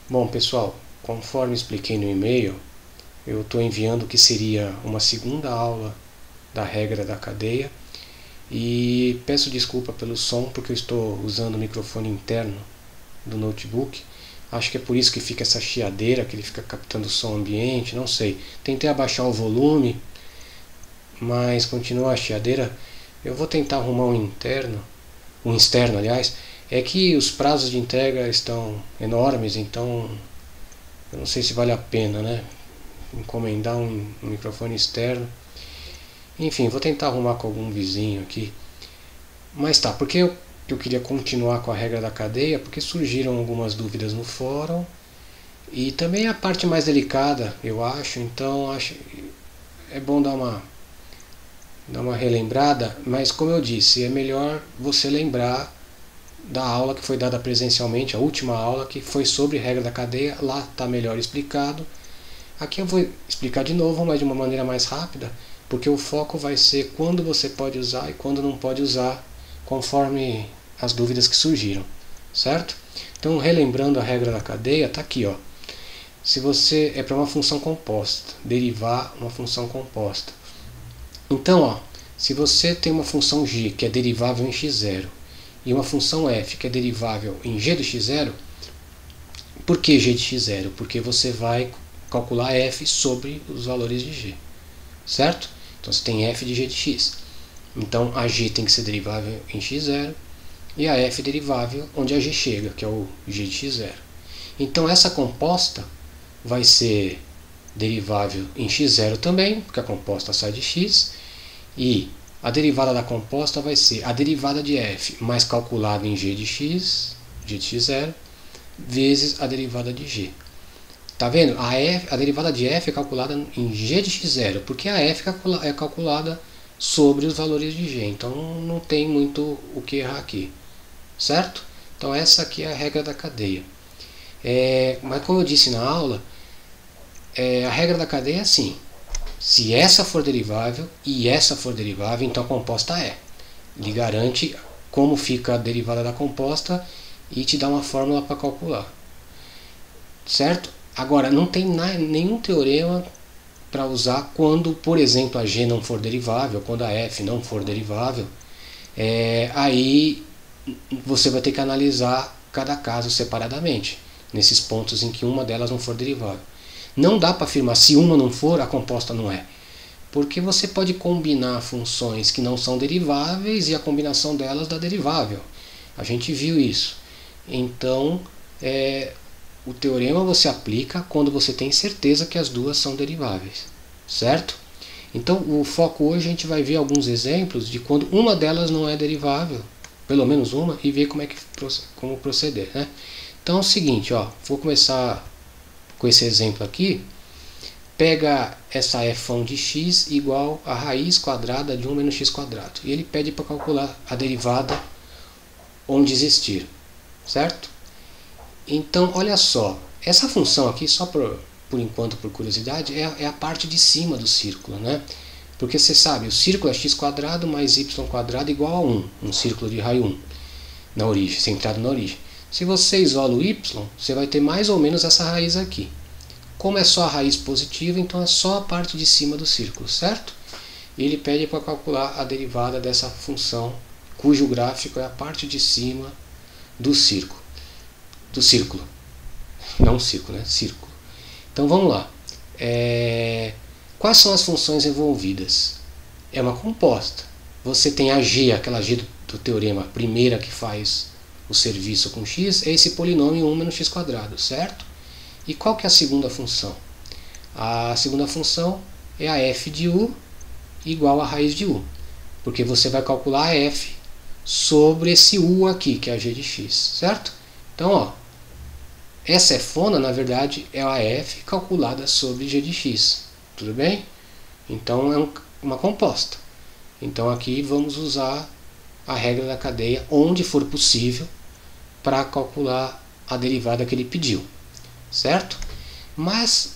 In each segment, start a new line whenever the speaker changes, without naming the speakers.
Bom, pessoal, conforme expliquei no e-mail, eu estou enviando o que seria uma segunda aula da regra da cadeia e peço desculpa pelo som porque eu estou usando o microfone interno do notebook. Acho que é por isso que fica essa chiadeira, que ele fica captando o som ambiente, não sei. Tentei abaixar o volume, mas continua a chiadeira. Eu vou tentar arrumar um externo, aliás. É que os prazos de entrega estão enormes, então eu não sei se vale a pena, né? Encomendar um microfone externo. Enfim, vou tentar arrumar com algum vizinho aqui. Mas tá, porque eu queria continuar com a regra da cadeia, porque surgiram algumas dúvidas no fórum. E também a parte mais delicada, eu acho, então acho é bom dar uma relembrada, mas como eu disse, é melhor você lembrar da aula que foi dada presencialmente, a última aula que foi sobre regra da cadeia, lá está melhor explicado. Aqui eu vou explicar de novo, mas de uma maneira mais rápida, porque o foco vai ser quando você pode usar e quando não pode usar, conforme as dúvidas que surgiram, certo? Então, relembrando a regra da cadeia, está aqui, ó. Se você é para uma função composta, derivar uma função composta. Então, ó, se você tem uma função g que é derivável em x0 e uma função f que é derivável em g de x0, por que g de x0? Porque você vai calcular f sobre os valores de g, certo? Então você tem f de g de x. Então a g tem que ser derivável em x0 e a f derivável onde a g chega, que é o g de x0. Então essa composta vai ser derivável em x0 também, porque a composta sai de x, e a derivada da composta vai ser a derivada de f mais calculada em g de x0, vezes a derivada de g. Tá vendo? A derivada de f é calculada em g de x0, porque a f é calculada sobre os valores de g. Então não tem muito o que errar aqui, certo? Então essa aqui é a regra da cadeia. Mas como eu disse na aula, a regra da cadeia é assim. Se essa for derivável e essa for derivável, então a composta é. Ele garante como fica a derivada da composta e te dá uma fórmula para calcular. Certo? Agora, não tem nenhum teorema para usar quando, por exemplo, a g não for derivável, quando a f não for derivável. Aí você vai ter que analisar cada caso separadamente, nesses pontos em que uma delas não for derivável. Não dá para afirmar se uma não for, a composta não é. Porque você pode combinar funções que não são deriváveis e a combinação delas dá derivável. A gente viu isso. Então, o teorema você aplica quando você tem certeza que as duas são deriváveis, certo? Então, o foco hoje a gente vai ver alguns exemplos de quando uma delas não é derivável, pelo menos uma, e ver como proceder, né? Então é o seguinte, ó, vou começar com esse exemplo aqui. Pega essa f de x igual a raiz quadrada de 1 menos x quadrado. E ele pede para calcular a derivada onde existir, certo? Então, olha só, essa função aqui, só por enquanto, por curiosidade, é a parte de cima do círculo, né? Porque você sabe, o círculo é x quadrado mais y quadrado igual a 1, um círculo de raio 1, na origem, centrado na origem. Se você isola o y, você vai ter mais ou menos essa raiz aqui. Como é só a raiz positiva, então é só a parte de cima do círculo, certo? E ele pede para calcular a derivada dessa função, cujo gráfico é a parte de cima do círculo. Não círculo, né? Círculo. Então vamos lá. Quais são as funções envolvidas? É uma composta. Você tem a g, aquela g do teorema, a primeira que faz o serviço com x, é esse polinômio 1 menos x quadrado, certo? E qual que é a segunda função? A segunda função é a f de u igual a raiz de u, porque você vai calcular a f sobre esse u aqui, que é a g de x, certo? Então, ó, essa fona, na verdade, é a f calculada sobre g de x, tudo bem? Então é uma composta. Então aqui vamos usar a regra da cadeia onde for possível para calcular a derivada que ele pediu, certo? Mas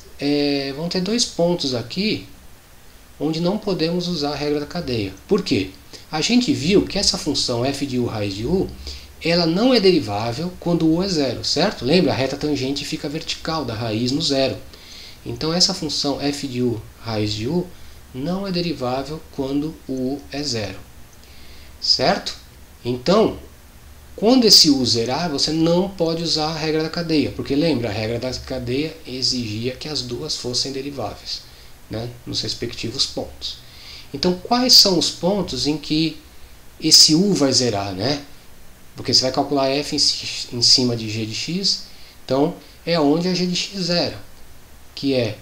vão ter dois pontos aqui onde não podemos usar a regra da cadeia. Por quê? A gente viu que essa função f de u raiz de u ela não é derivável quando o u é zero, certo? Lembra? A reta tangente fica vertical da raiz no zero. Então essa função f de u raiz de u não é derivável quando o u é zero, certo? Então, quando esse u zerar, você não pode usar a regra da cadeia, porque lembra, a regra da cadeia exigia que as duas fossem deriváveis, né, nos respectivos pontos. Então, quais são os pontos em que esse u vai zerar, né? Porque você vai calcular f em cima de g de x, então é onde a g de x zera, que é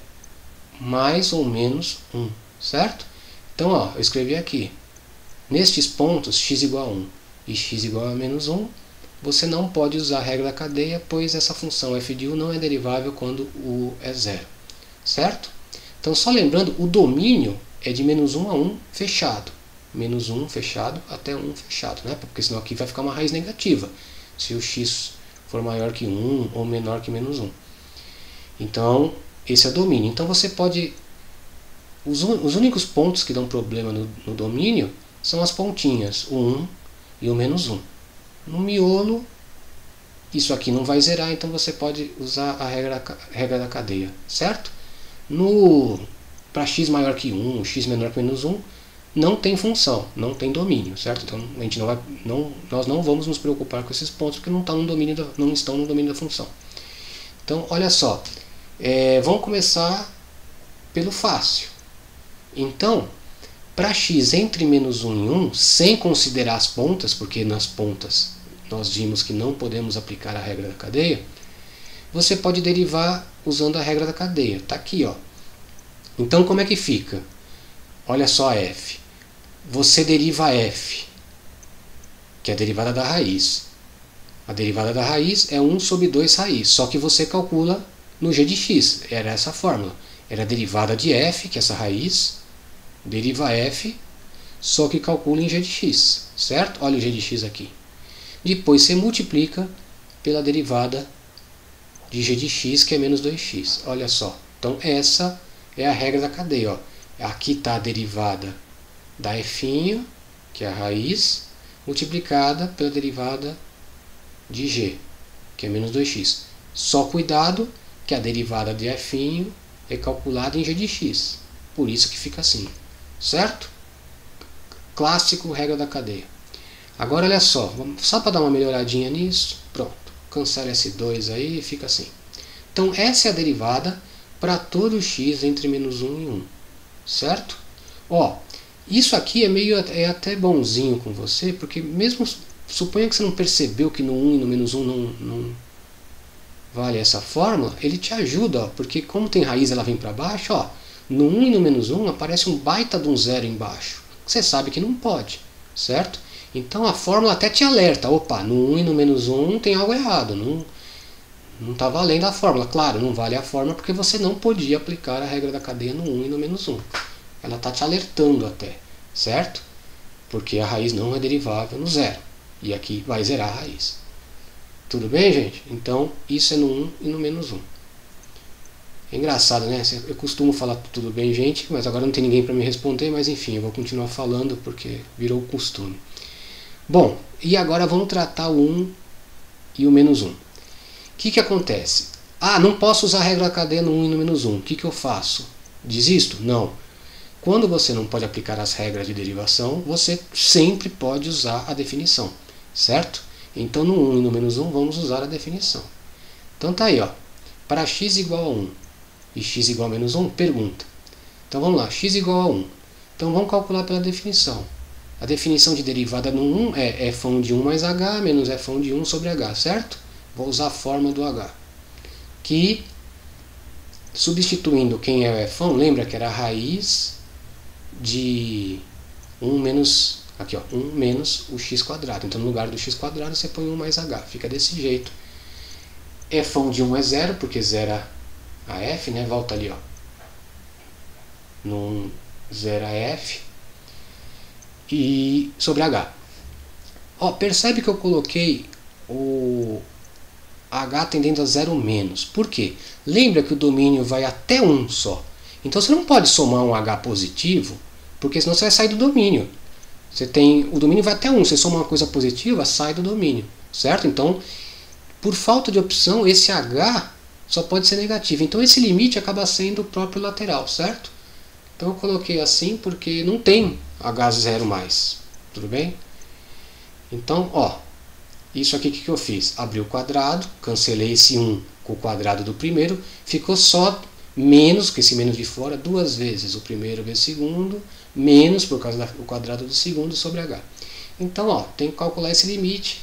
mais ou menos 1, certo? Então, ó, eu escrevi aqui, nestes pontos, x igual a 1 e x igual a menos 1, você não pode usar a regra da cadeia, pois essa função f de u não é derivável quando o u é zero, certo? Então, só lembrando, o domínio é de menos 1 a 1 fechado. Menos 1 fechado até 1 fechado, né? Porque senão aqui vai ficar uma raiz negativa, se o x for maior que 1 ou menor que menos 1. Então, esse é o domínio. Então, você pode... Os únicos pontos que dão problema no domínio são as pontinhas, o 1 e o menos 1. No miolo, isso aqui não vai zerar, então você pode usar a regra da cadeia, certo? Para x maior que 1, x menor que menos 1, não tem função, não tem domínio, certo? Então a gente nós não vamos nos preocupar com esses pontos porque não estão no domínio da função. Então, olha só, vamos começar pelo fácil. Então, para x entre menos 1 e 1, sem considerar as pontas, porque nas pontas nós vimos que não podemos aplicar a regra da cadeia, você pode derivar usando a regra da cadeia. Está aqui, ó. Então, como é que fica? Olha só a f. Você deriva f, que é a derivada da raiz. A derivada da raiz é 1 sobre 2 raiz, só que você calcula no g de x. Era essa a fórmula. Era a derivada de f, que é essa raiz, deriva f, só que calcula em g de x, certo? Olha o g de x aqui. Depois você multiplica pela derivada de g de x, que é menos 2x. Olha só. Então essa é a regra da cadeia. Ó. Aqui está a derivada da f', que é a raiz, multiplicada pela derivada de g, que é menos 2x. Só cuidado que a derivada de f' é calculada em g de x. Por isso que fica assim. Certo? Clássico, regra da cadeia. Agora olha só, só para dar uma melhoradinha nisso, pronto. Cancela esse 2 aí e fica assim. Então essa é a derivada para todo x entre menos 1 e 1. Certo? Ó, isso aqui é até bonzinho com você, porque mesmo suponha que você não percebeu que no 1 e no menos 1 não vale essa fórmula, ele te ajuda, ó, porque como tem raiz ela vem para baixo, ó, no 1 e no menos 1 aparece um baita de um zero embaixo. Você sabe que não pode, certo? Então a fórmula até te alerta, opa, no 1 e no menos 1 tem algo errado, não está valendo a fórmula. Claro, não vale a fórmula porque você não podia aplicar a regra da cadeia no 1 e no menos 1. Ela está te alertando até, certo? Porque a raiz não é derivável no zero. E aqui vai zerar a raiz. Tudo bem, gente? Então, isso é no 1 e no menos 1. É engraçado, né? Eu costumo falar tudo bem, gente, mas agora não tem ninguém para me responder, mas enfim, eu vou continuar falando porque virou costume. Bom, e agora vamos tratar o 1 e o menos 1. O que acontece? Ah, não posso usar a regra da cadeia no 1 e no menos 1. O que eu faço? Desisto? Não. Quando você não pode aplicar as regras de derivação, você sempre pode usar a definição, certo? Então no 1 e no menos 1 vamos usar a definição. Então tá aí, ó. Para x igual a 1 e x igual a menos 1, pergunta. Então vamos lá, x igual a 1. Então vamos calcular pela definição. A definição de derivada no 1 é f de 1 mais h menos f de 1 sobre h, certo? Vou usar a fórmula do h. Que, substituindo quem é o f, lembra que era a raiz de 1 menos, aqui ó, 1 menos o x quadrado. Então no lugar do x quadrado você põe 1 mais h. Fica desse jeito. f de 1 é 0, porque zera a f, né? Volta ali, ó. No 1 zera a f. E sobre h. Ó, percebe que eu coloquei o h tendendo a 0 menos. Por quê? Lembra que o domínio vai até 1 só. Então você não pode somar um h positivo, porque senão você vai sair do domínio. O domínio vai até 1, você soma uma coisa positiva, sai do domínio. certo? Então, por falta de opção, esse h só pode ser negativo. Então esse limite acaba sendo o próprio lateral, certo? Então eu coloquei assim porque não tem h0 mais, tudo bem? Então, ó, isso aqui que eu fiz? Abri o quadrado, cancelei esse 1 com o quadrado do primeiro, ficou só menos, que esse menos de fora, duas vezes o primeiro vezes o segundo, menos por causa do quadrado do segundo sobre h. Então, ó, tem que calcular esse limite,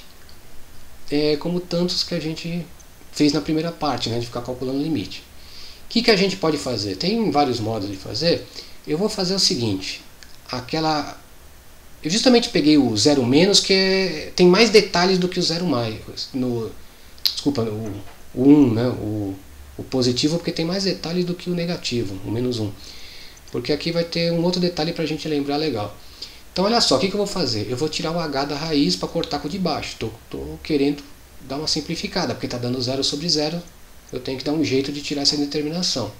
como tantos que a gente fez na primeira parte, né, de ficar calculando o limite. O que a gente pode fazer? Tem vários modos de fazer. Eu vou fazer o seguinte, eu justamente peguei o 0 menos, que tem mais detalhes do que o 0 mais. Desculpa, o 1, né? O positivo, porque tem mais detalhes do que o negativo, o menos 1. Porque aqui vai ter um outro detalhe para a gente lembrar legal. Então olha só, o que eu vou fazer? Eu vou tirar o h da raiz para cortar com o de baixo. Estou querendo dar uma simplificada, porque está dando 0 sobre 0. Eu tenho que dar um jeito de tirar essa determinação.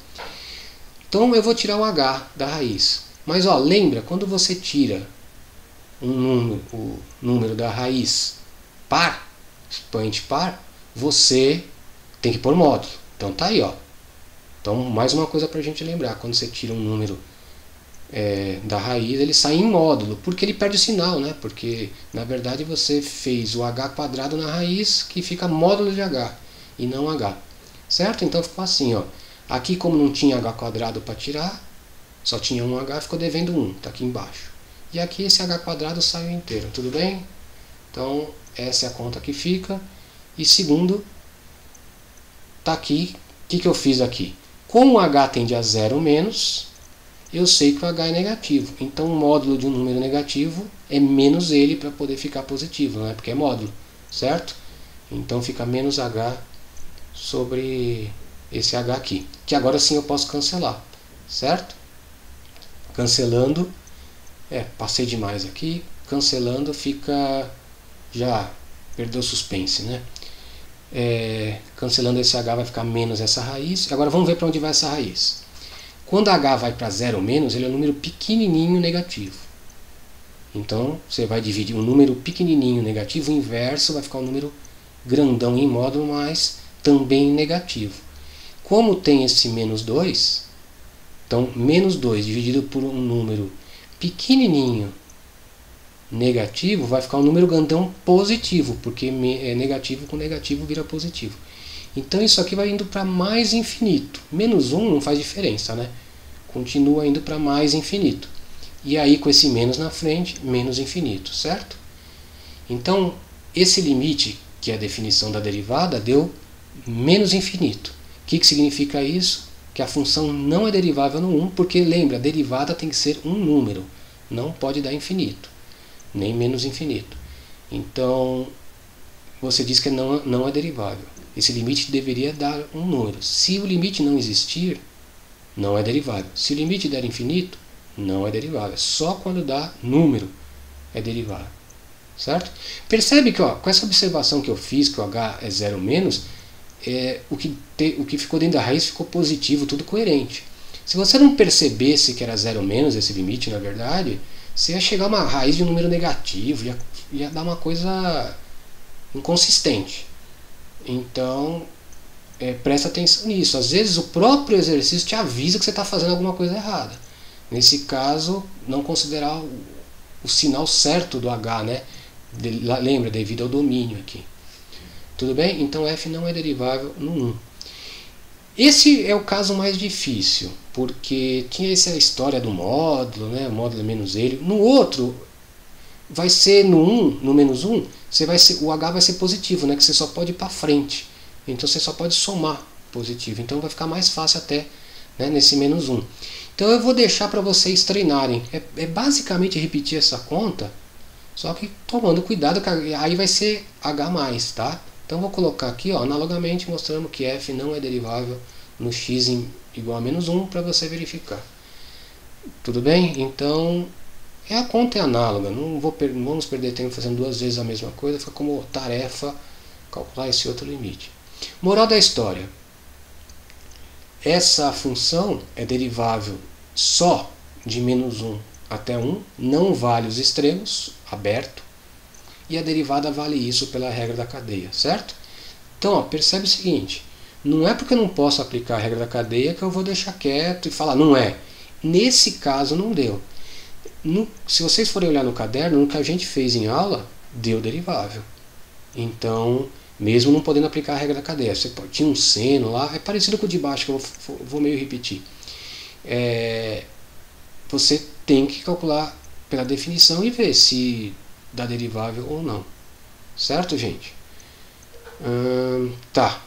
Então eu vou tirar o h da raiz. Mas ó, lembra, quando você tira o número da raiz par, expoente par, você tem que pôr módulo. Então tá aí, ó. Então mais uma coisa para a gente lembrar, quando você tira um número da raiz, ele sai em módulo, porque ele perde o sinal, né? Porque na verdade você fez o h quadrado na raiz, que fica módulo de h, e não h. Certo? Então ficou assim, ó. Aqui, como não tinha h quadrado para tirar, só tinha um h, ficou devendo 1, tá aqui embaixo. E aqui esse h quadrado saiu inteiro, tudo bem? Então essa é a conta que fica. E segundo, tá aqui, o que eu fiz aqui? Como o h tende a 0 menos, eu sei que o h é negativo. Então o módulo de um número negativo é menos ele para poder ficar positivo, né? Porque é módulo, certo? Então fica menos h sobre esse h aqui. Que agora sim eu posso cancelar, certo? Cancelando, passei demais aqui. Cancelando fica, já perdeu o suspense, né? Cancelando esse h vai ficar menos essa raiz. Agora vamos ver para onde vai essa raiz. Quando h vai para 0 menos, ele é um número pequenininho negativo. Então você vai dividir um número pequenininho negativo, o inverso vai ficar um número grandão em módulo, mas também negativo. Como tem esse menos 2, então menos 2 dividido por um número pequenininho negativo vai ficar um número grandão positivo, porque negativo com negativo vira positivo. Então isso aqui vai indo para mais infinito. Menos 1 não faz diferença, né? Continua indo para mais infinito. E aí com esse menos na frente, menos infinito, certo? Então esse limite, que é a definição da derivada, deu menos infinito. O que significa isso? Que a função não é derivável no 1, porque lembra, a derivada tem que ser um número, não pode dar infinito, nem menos infinito. Então você diz que não é derivável. Esse limite deveria dar um número. Se o limite não existir, não é derivável. Se o limite der infinito, não é derivável. Só quando dá número é derivável. Certo? Percebe que, ó, com essa observação que eu fiz, que o h é 0 menos, o que ficou dentro da raiz ficou positivo, tudo coerente. Se você não percebesse que era 0 menos esse limite, na verdade, você ia chegar a uma raiz de um número negativo, ia dar uma coisa inconsistente. Então, presta atenção nisso. Às vezes o próprio exercício te avisa que você está fazendo alguma coisa errada. Nesse caso, não considerar o sinal certo do h, né? Lembra, devido ao domínio aqui. Tudo bem? Então f não é derivável no 1. Esse é o caso mais difícil, porque tinha essa história do módulo, né? O módulo é menos ele. No outro, vai ser no 1, no menos 1, o h vai ser positivo, né? Que você só pode ir para frente. Então você só pode somar positivo. Então vai ficar mais fácil até, né, nesse menos 1. Então eu vou deixar para vocês treinarem. É basicamente repetir essa conta, só que tomando cuidado, que aí vai ser h+, tá? Então vou colocar aqui, ó, analogamente mostrando que f não é derivável no x igual a menos 1 para você verificar. Tudo bem? Então a conta é análoga, não vamos perder tempo fazendo duas vezes a mesma coisa, fica como tarefa calcular esse outro limite. Moral da história: essa função é derivável só de menos 1 até 1, não vale os extremos, aberto, e a derivada vale isso pela regra da cadeia, certo? Então, ó, percebe o seguinte, não é porque eu não posso aplicar a regra da cadeia que eu vou deixar quieto e falar, não é. Nesse caso não deu. Se vocês forem olhar no caderno, no que a gente fez em aula, deu derivável. Então, mesmo não podendo aplicar a regra da cadeia, tinha um seno lá, é parecido com o de baixo, que eu vou meio repetir. Você tem que calcular pela definição e ver se dá derivável ou não. Certo, gente? Tá.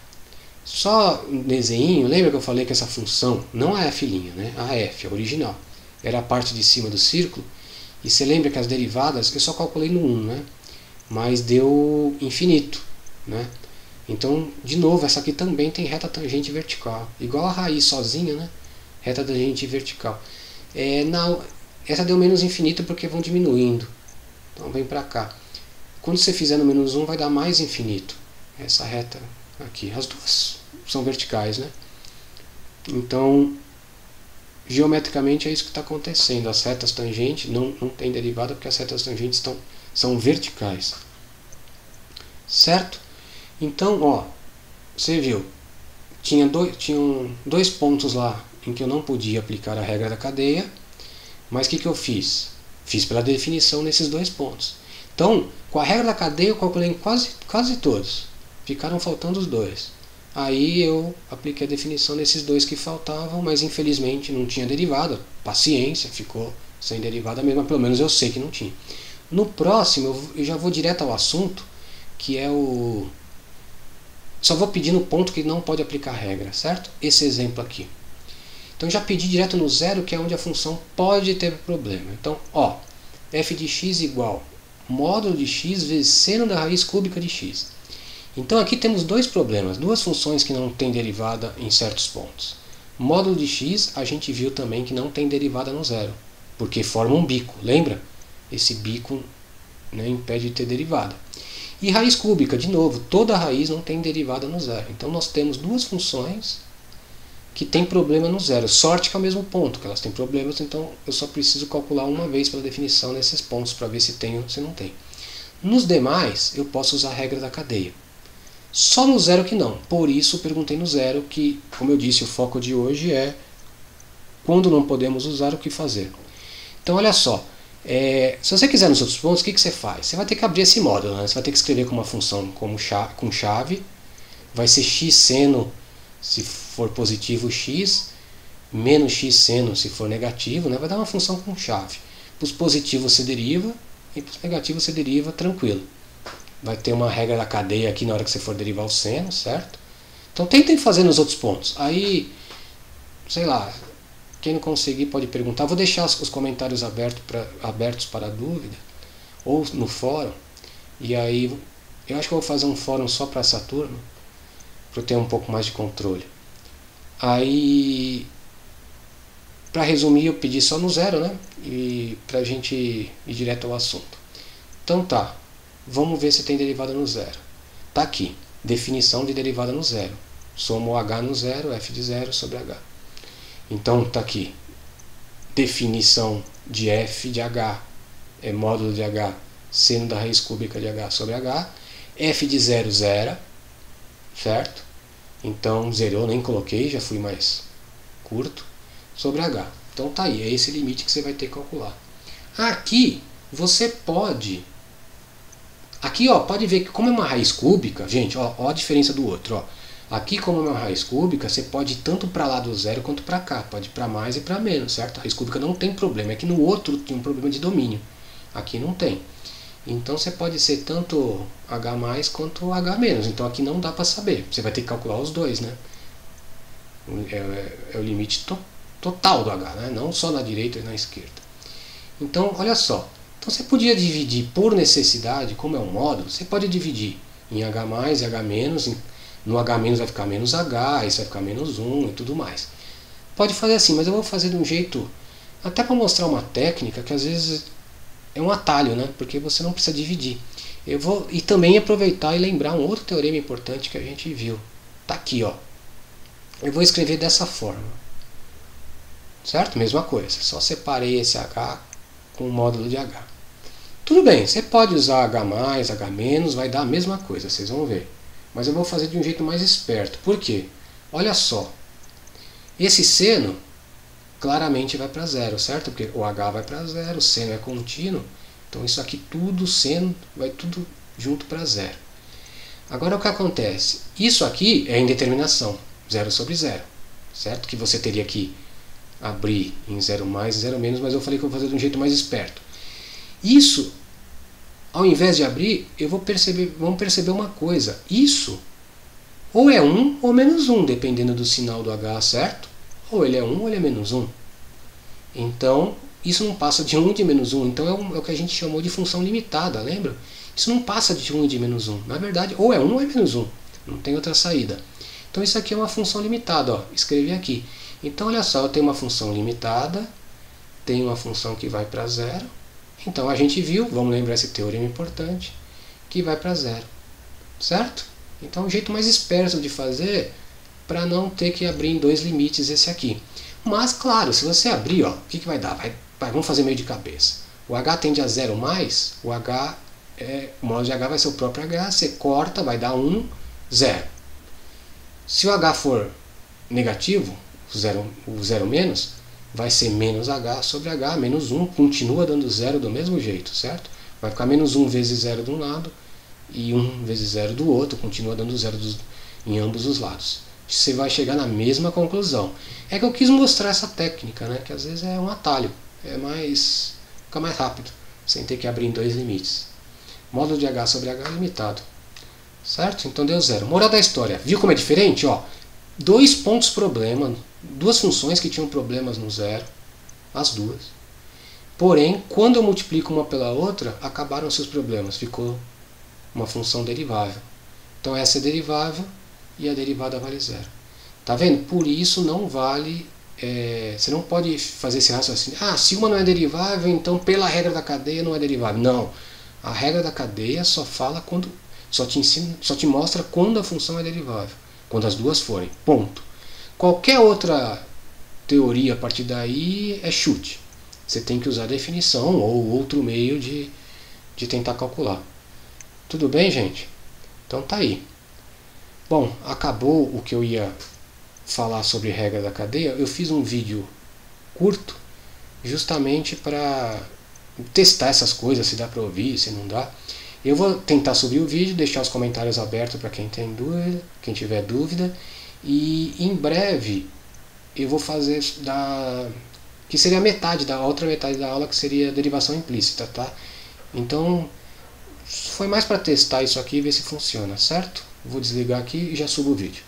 Só um desenho, lembra que eu falei que essa função, não a f', né? A f, a original, era a parte de cima do círculo, e você lembra que as derivadas eu só calculei no 1, né? Mas deu infinito, né? Então, de novo, essa aqui também tem reta tangente vertical, igual a raiz sozinha, né? Reta tangente vertical. Essa deu menos infinito porque vão diminuindo, então vem pra cá. Quando você fizer no menos 1 vai dar mais infinito, essa reta aqui, as duas são verticais, né? Então, geometricamente é isso que está acontecendo. As retas tangentes não tem derivada porque as retas tangentes são verticais. Certo? Então, ó, você viu, tinham dois pontos lá em que eu não podia aplicar a regra da cadeia, mas o que eu fiz? Fiz pela definição nesses dois pontos. Então, com a regra da cadeia eu calculei em quase todos. Ficaram faltando os dois. Aí eu apliquei a definição nesses dois que faltavam, mas infelizmente não tinha derivada. Paciência, ficou sem derivada mesmo, pelo menos eu sei que não tinha. No próximo eu já vou direto ao assunto, que é o... Só vou pedir no ponto que não pode aplicar a regra, certo? Esse exemplo aqui. Então já pedi direto no zero, que é onde a função pode ter problema. Então, ó, f de x igual módulo de x vezes seno da raiz cúbica de x. Então aqui temos dois problemas, duas funções que não têm derivada em certos pontos. Módulo de x a gente viu também que não tem derivada no zero, porque forma um bico, lembra? Esse bico, né, impede de ter derivada. E raiz cúbica, de novo, toda raiz não tem derivada no zero. Então nós temos duas funções que têm problema no zero. Sorte que é o mesmo ponto, que elas têm problemas, então eu só preciso calcular uma vez pela definição nesses pontos para ver se tem ou se não tem. Nos demais, eu posso usar a regra da cadeia. Só no zero que não. Por isso eu perguntei no zero, que, como eu disse, o foco de hoje é quando não podemos usar, o que fazer. Então olha só, se você quiser nos outros pontos, o que você faz? Você vai ter que abrir esse módulo, né? Você vai ter que escrever com uma função com chave, vai ser x seno se for positivo x, menos x seno se for negativo, né? Vai dar uma função com chave. Para os positivos você deriva e para os negativos você deriva tranquilo. Vai ter uma regra da cadeia aqui na hora que você for derivar o seno, certo? Então tentem fazer nos outros pontos. Aí, sei lá, quem não conseguir pode perguntar. Vou deixar os comentários abertos para dúvida, ou no fórum. E aí, eu acho que eu vou fazer um fórum só para essa turma, para eu ter um pouco mais de controle. Aí, para resumir, eu pedi só no zero, né? E para a gente ir direto ao assunto. Então tá. Vamos ver se tem derivada no zero. Está aqui, definição de derivada no zero. Somo h no zero, f de zero sobre h. Então está aqui, definição de f de h é módulo de h, seno da raiz cúbica de h sobre h. F de zero, zero, certo? Então zerou, nem coloquei, já fui mais curto, sobre h. Então tá aí, é esse limite que você vai ter que calcular. Aqui, você pode... Aqui, ó, pode ver que como é uma raiz cúbica, gente, ó a diferença do outro, ó. Aqui, como é uma raiz cúbica, você pode ir tanto para lá do zero quanto para cá, pode ir para mais e para menos, certo? A raiz cúbica não tem problema, é que no outro tem um problema de domínio, aqui não tem. Então você pode ser tanto h mais quanto h menos, então aqui não dá para saber, você vai ter que calcular os dois, né? É o limite total do h, né? Não só na direita e na esquerda. Então, olha só. Então você podia dividir por necessidade, como é um módulo, você pode dividir em h mais e h menos, no h menos vai ficar menos h, isso vai ficar menos 1 e tudo mais. Pode fazer assim, mas eu vou fazer de um jeito, até para mostrar uma técnica que às vezes é um atalho, né? Porque você não precisa dividir. Eu vou e também aproveitar e lembrar um outro teorema importante que a gente viu. Tá aqui, ó. Eu vou escrever dessa forma. Certo? Mesma coisa, só separei esse h com o módulo de h. Tudo bem, você pode usar H+, H-, vai dar a mesma coisa, vocês vão ver. Mas eu vou fazer de um jeito mais esperto. Por quê? Olha só. Esse seno claramente vai para zero, certo? Porque o H vai para zero, o seno é contínuo. Então isso aqui tudo, seno, vai tudo junto para zero. Agora o que acontece? Isso aqui é indeterminação, 0 sobre 0. Certo? Que você teria que abrir em 0+, e 0-, mas eu falei que eu vou fazer de um jeito mais esperto. Isso, ao invés de abrir, vamos perceber uma coisa. Isso ou é 1 ou menos 1, dependendo do sinal do H, certo? Ou ele é 1 ou ele é menos 1. Então, isso não passa de 1 e de menos 1. Então é o que a gente chamou de função limitada, lembra? Isso não passa de 1 e de menos 1. Na verdade, ou é 1 ou é menos 1. Não tem outra saída. Então isso aqui é uma função limitada, ó. Escrevi aqui. Então olha só, eu tenho uma função limitada, tenho uma função que vai para zero. Então a gente viu, vamos lembrar esse teorema importante, que vai para zero. Certo? Então é um jeito mais esperto de fazer para não ter que abrir em dois limites esse aqui. Mas claro, se você abrir, ó, o que vai dar? Vamos fazer meio de cabeça. O H tende a 0+, o H o módulo de H vai ser o próprio H, você corta, vai dar 1, 0. Se o H for negativo, o 0-, vai ser menos H sobre H, menos 1, continua dando 0 do mesmo jeito, certo? Vai ficar menos 1 vezes 0 de um lado e 1 vezes 0 do outro, continua dando 0 em ambos os lados. Você vai chegar na mesma conclusão. É que eu quis mostrar essa técnica, né? Que às vezes é um atalho, fica mais rápido, sem ter que abrir em dois limites. Módulo de H sobre H limitado. Certo? Então deu 0. Moral da história. Viu como é diferente? Ó, dois pontos problema, duas funções que tinham problemas no zero, as duas. Porém, quando eu multiplico uma pela outra, acabaram seus problemas. Ficou uma função derivável. Então essa é derivável e a derivada vale 0. Tá vendo? Por isso não vale... você não pode fazer esse raciocínio. Ah, se uma não é derivável, então pela regra da cadeia não é derivável. Não. A regra da cadeia só fala quando... Só te mostra quando a função é derivável. Quando as duas forem. Ponto. Qualquer outra teoria a partir daí é chute. Você tem que usar a definição ou outro meio de tentar calcular. Tudo bem, gente? Então tá aí. Bom, acabou o que eu ia falar sobre regra da cadeia. Eu fiz um vídeo curto justamente para testar essas coisas, se dá para ouvir, se não dá. Eu vou tentar subir o vídeo, deixar os comentários abertos para quem tem dúvida, quem tiver dúvida. E em breve eu vou fazer que seria a outra metade da aula, que seria a derivação implícita, tá? Então foi mais para testar isso aqui e ver se funciona, certo? Vou desligar aqui e já subo o vídeo.